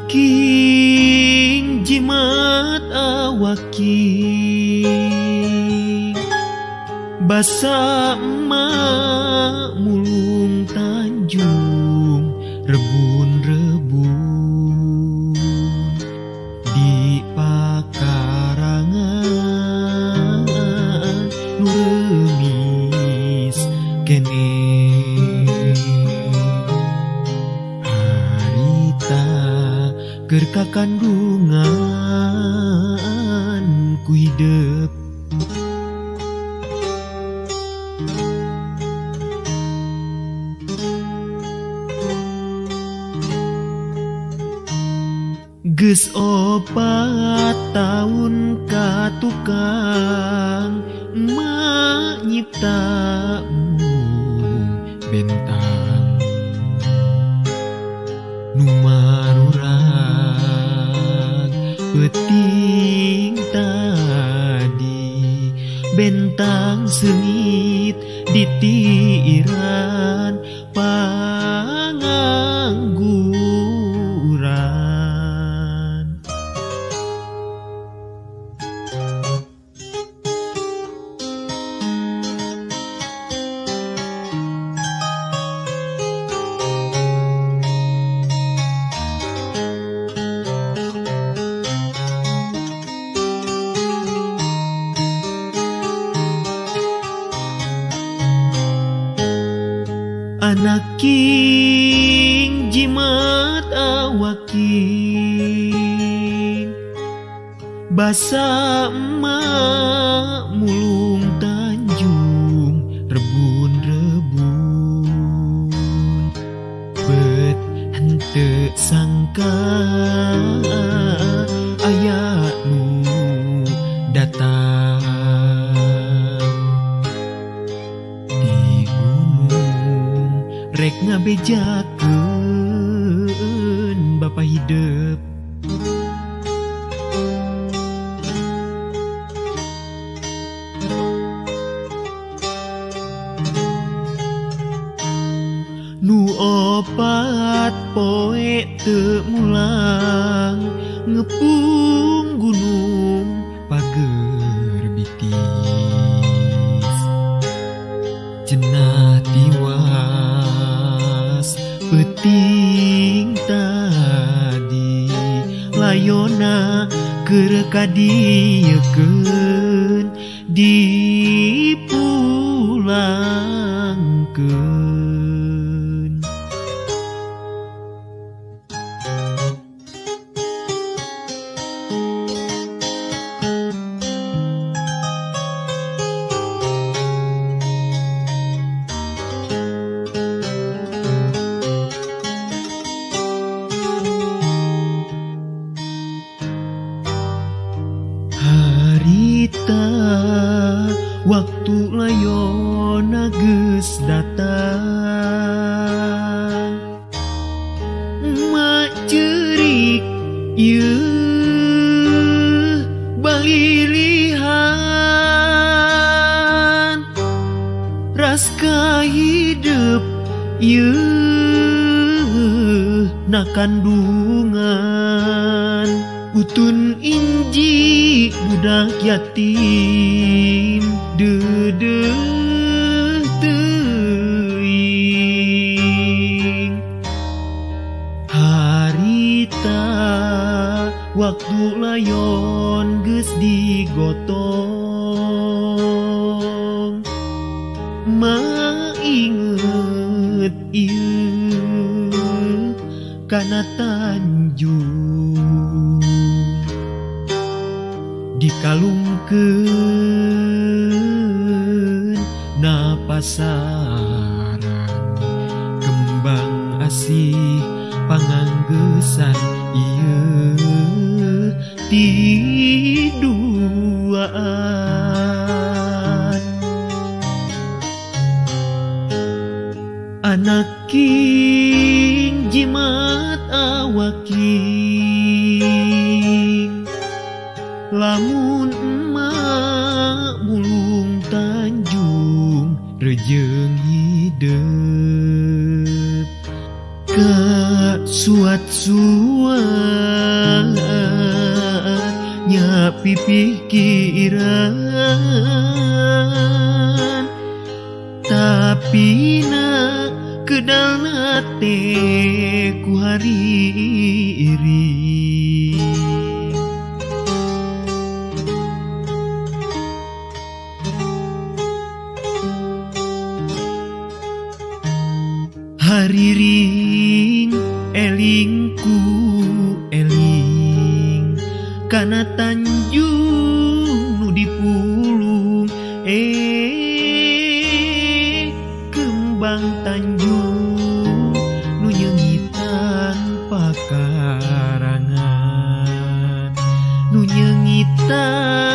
King jimat awaki basa emak mulung Tanjung rebun-rebun di pakarangan nu remis kene harita keur kakandungan ku hidup geus 4 tahun ka tukang emak nyipta bentang nu marurang peuting tadi bentang seungit di tiiran pangangguran. Anak king jimat awaki basa emak mulung Tanjung rebun-rebun bet henteu sangka aya nu datang rek ngabejakeun bapa hidup nu 4 poe teu mulang ngepung gunung pager bitis cenah tiwas peuting tadi layona keur kadiekeun dipulangkeun. Harita waktu layona geus datang emak cerik ieu balilihan raska hidup ieu na kandungan utun inji budak yatim dedeuh teuing harita waktu layon geus digotong mainget ieu kana Tanjung dikalungkeun na pasaran kembang asih panganggesan ieu ti duaan anak king jimat awaki lamun emak mulung Tanjung rejeng hidup ka suat-suat pipikiran tapi na kedalna teh ku hari iri hariring elingku eling kana Tanjung nu dipulung kembang Tanjung nu nyengitan pakarangan nu nyengitan